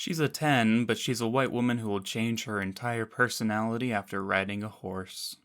She's a 10, but she's a white woman who will change her entire personality after riding a horse.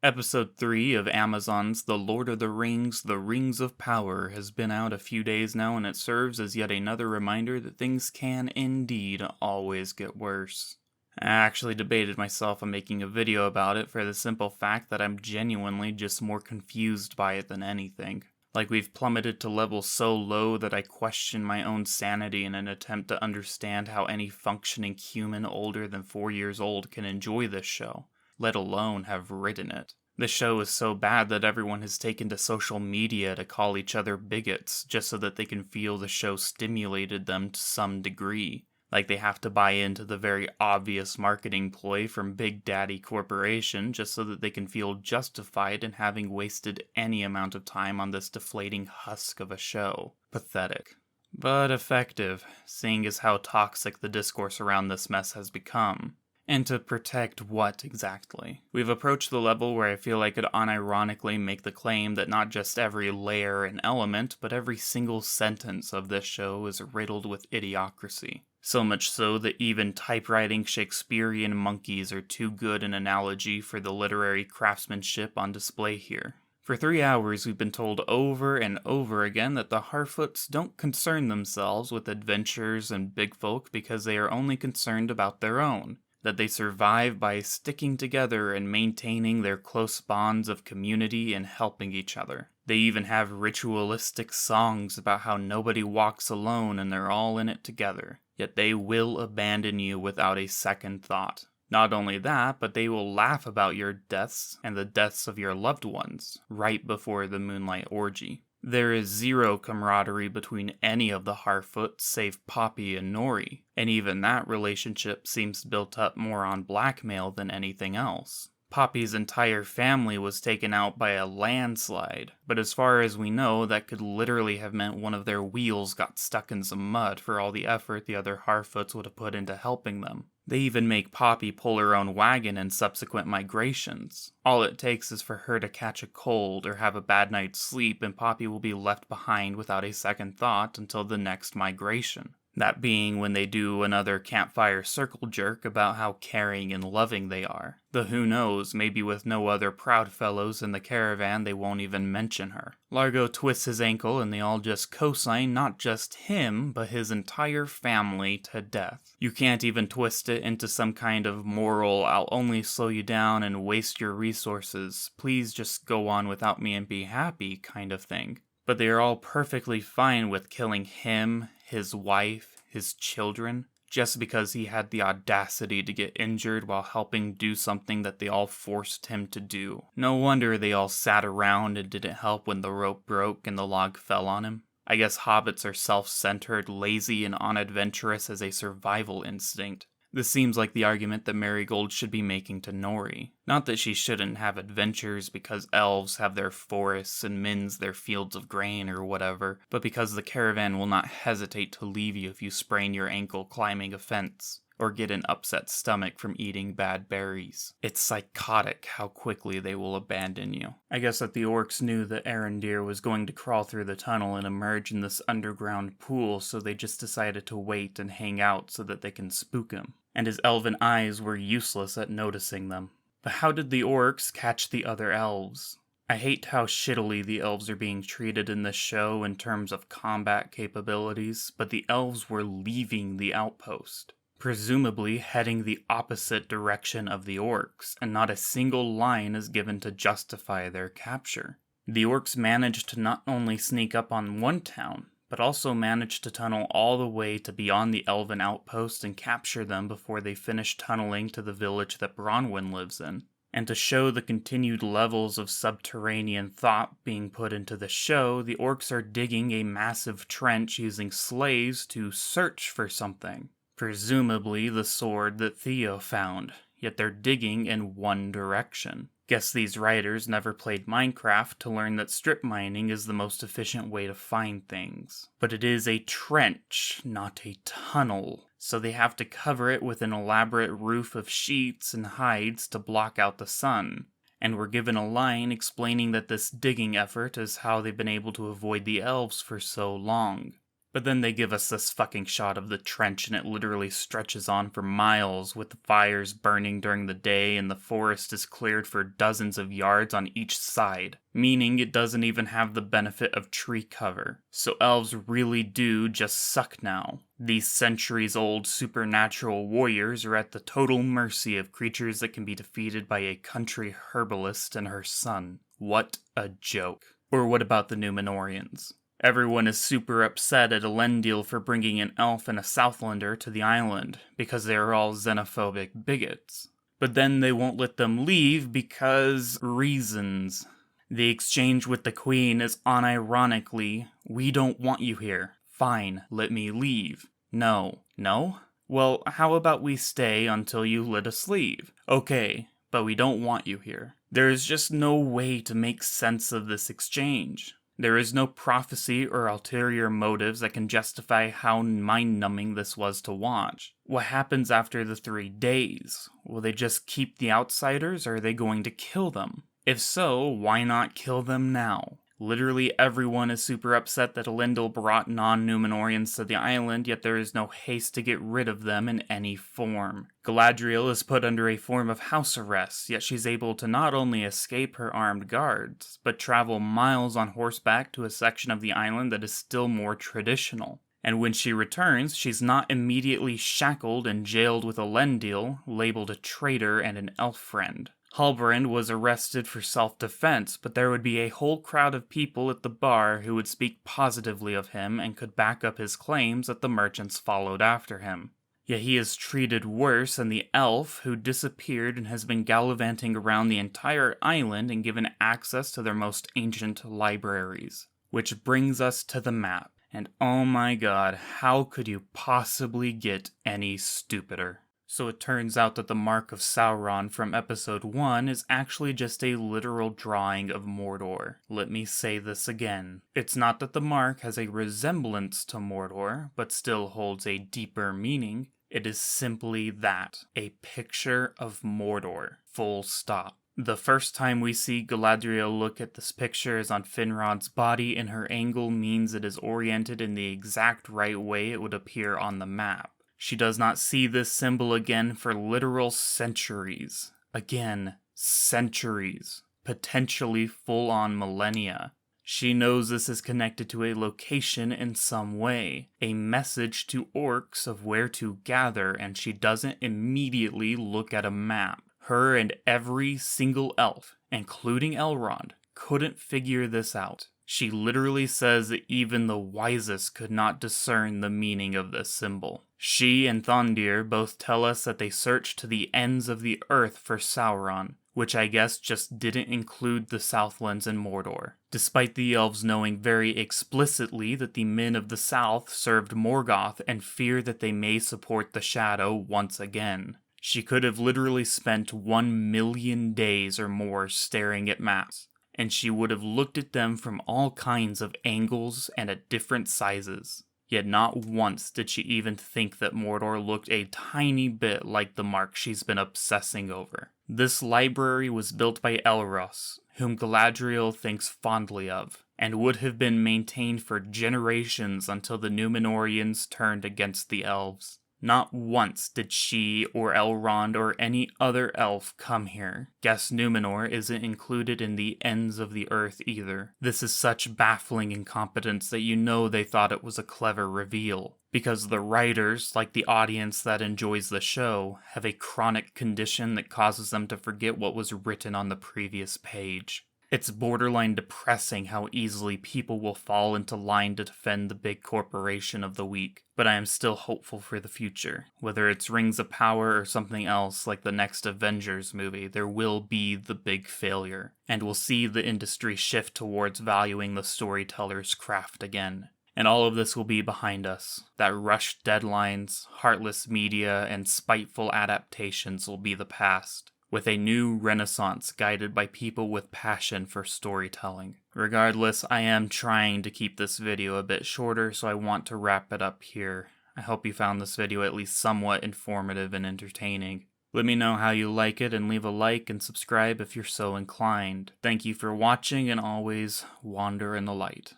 Episode 3 of Amazon's The Lord of the Rings, The Rings of Power has been out a few days now, and it serves as yet another reminder that things can indeed always get worse. I actually debated myself on making a video about it for the simple fact that I'm genuinely just more confused by it than anything. Like we've plummeted to levels so low that I question my own sanity in an attempt to understand how any functioning human older than 4 years old can enjoy this show, let alone have written it. The show is so bad that everyone has taken to social media to call each other bigots just so that they can feel the show stimulated them to some degree. Like they have to buy into the very obvious marketing ploy from Big Daddy Corporation just so that they can feel justified in having wasted any amount of time on this deflating husk of a show. Pathetic. But effective, seeing as how toxic the discourse around this mess has become. And to protect what exactly? We've approached the level where I feel I could unironically make the claim that not just every layer and element, but every single sentence of this show is riddled with idiocracy. So much so that even typewriting Shakespearean monkeys are too good an analogy for the literary craftsmanship on display here. For 3 hours we've been told over and over again that the Harfoots don't concern themselves with adventures and big folk because they are only concerned about their own. That they survive by sticking together and maintaining their close bonds of community and helping each other. They even have ritualistic songs about how nobody walks alone and they're all in it together. Yet they will abandon you without a second thought. Not only that, but they will laugh about your deaths and the deaths of your loved ones right before the moonlight orgy. There is zero camaraderie between any of the Harfoots save Poppy and Nori, and even that relationship seems built up more on blackmail than anything else. Poppy's entire family was taken out by a landslide, but as far as we know, that could literally have meant one of their wheels got stuck in some mud for all the effort the other Harfoots would have put into helping them. They even make Poppy pull her own wagon in subsequent migrations. All it takes is for her to catch a cold or have a bad night's sleep and Poppy will be left behind without a second thought until the next migration. That being when they do another campfire circle jerk about how caring and loving they are. Though who knows, maybe with no other proud fellows in the caravan they won't even mention her. Largo twists his ankle and they all just co-sign not just him, but his entire family to death. You can't even twist it into some kind of moral, I'll only slow you down and waste your resources, please just go on without me and be happy kind of thing. But they are all perfectly fine with killing him, his wife, his children, just because he had the audacity to get injured while helping do something that they all forced him to do. No wonder they all sat around and didn't help when the rope broke and the log fell on him. I guess hobbits are self-centered, lazy, and unadventurous as a survival instinct. This seems like the argument that Marigold should be making to Nori. Not that she shouldn't have adventures because elves have their forests and Minns their fields of grain or whatever, but because the caravan will not hesitate to leave you if you sprain your ankle climbing a fence, or get an upset stomach from eating bad berries. It's psychotic how quickly they will abandon you. I guess that the orcs knew that Arondir was going to crawl through the tunnel and emerge in this underground pool, so they just decided to wait and hang out so that they can spook him. And his elven eyes were useless at noticing them. But how did the orcs catch the other elves? I hate how shittily the elves are being treated in this show in terms of combat capabilities, but the elves were leaving the outpost, presumably heading the opposite direction of the orcs, and not a single line is given to justify their capture. The orcs managed to not only sneak up on one town, but also managed to tunnel all the way to beyond the elven outpost and capture them before they finished tunneling to the village that Bronwyn lives in. And to show the continued levels of subterranean thought being put into the show, the orcs are digging a massive trench using sleighs to search for something. Presumably the sword that Theo found, yet they're digging in one direction. Guess these writers never played Minecraft to learn that strip mining is the most efficient way to find things. But it is a trench, not a tunnel, so they have to cover it with an elaborate roof of sheets and hides to block out the sun. And we're given a line explaining that this digging effort is how they've been able to avoid the elves for so long. But then they give us this fucking shot of the trench and it literally stretches on for miles with the fires burning during the day and the forest is cleared for dozens of yards on each side, meaning it doesn't even have the benefit of tree cover. So elves really do just suck now. These centuries-old supernatural warriors are at the total mercy of creatures that can be defeated by a country herbalist and her son. What a joke. Or what about the Númenóreans? Everyone is super upset at Elendil for bringing an elf and a Southlander to the island, because they are all xenophobic bigots. But then they won't let them leave because reasons. The exchange with the queen is unironically, "We don't want you here. Fine, let me leave." No. No? Well, how about we stay until you let us leave? Okay, but we don't want you here. There is just no way to make sense of this exchange. There is no prophecy or ulterior motives that can justify how mind-numbing this was to watch. What happens after the 3 days? Will they just keep the outsiders, or are they going to kill them? If so, why not kill them now? Literally everyone is super upset that Elendil brought non-Númenóreans to the island, yet there is no haste to get rid of them in any form. Galadriel is put under a form of house arrest, yet she's able to not only escape her armed guards, but travel miles on horseback to a section of the island that is still more traditional. And when she returns, she's not immediately shackled and jailed with Elendil, labeled a traitor and an elf friend. Halbrand was arrested for self-defense, but there would be a whole crowd of people at the bar who would speak positively of him and could back up his claims that the merchants followed after him. Yet he is treated worse than the elf who disappeared and has been gallivanting around the entire island and given access to their most ancient libraries. Which brings us to the map. And oh my god, how could you possibly get any stupider? So it turns out that the Mark of Sauron from episode 1 is actually just a literal drawing of Mordor. Let me say this again. It's not that the mark has a resemblance to Mordor, but still holds a deeper meaning. It is simply that, a picture of Mordor. Full stop. The first time we see Galadriel look at this picture is on Finrod's body, and her angle means it is oriented in the exact right way it would appear on the map. She does not see this symbol again for literal centuries. Again, centuries. Potentially full-on millennia. She knows this is connected to a location in some way, a message to orcs of where to gather, and she doesn't immediately look at a map. Her and every single elf, including Elrond, couldn't figure this out. She literally says that even the wisest could not discern the meaning of this symbol. She and Thondir both tell us that they searched to the ends of the earth for Sauron, which I guess just didn't include the Southlands and Mordor, despite the elves knowing very explicitly that the men of the South served Morgoth and fear that they may support the Shadow once again. She could have literally spent 1,000,000 days or more staring at maps, and she would have looked at them from all kinds of angles and at different sizes. Yet not once did she even think that Mordor looked a tiny bit like the mark she's been obsessing over. This library was built by Elros, whom Galadriel thinks fondly of, and would have been maintained for generations until the Númenóreans turned against the elves. Not once did she or Elrond or any other elf come here. Guess Númenor isn't included in the ends of the earth either. This is such baffling incompetence that you know they thought it was a clever reveal. Because the writers, like the audience that enjoys the show, have a chronic condition that causes them to forget what was written on the previous page. It's borderline depressing how easily people will fall into line to defend the big corporation of the week, but I am still hopeful for the future. Whether it's Rings of Power or something else like the next Avengers movie, there will be the big failure, and we'll see the industry shift towards valuing the storyteller's craft again. And all of this will be behind us. That rushed deadlines, heartless media, and spiteful adaptations will be the past, with a new renaissance guided by people with passion for storytelling. Regardless, I am trying to keep this video a bit shorter, so I want to wrap it up here. I hope you found this video at least somewhat informative and entertaining. Let me know how you like it and leave a like and subscribe if you're so inclined. Thank you for watching, and always wander in the light.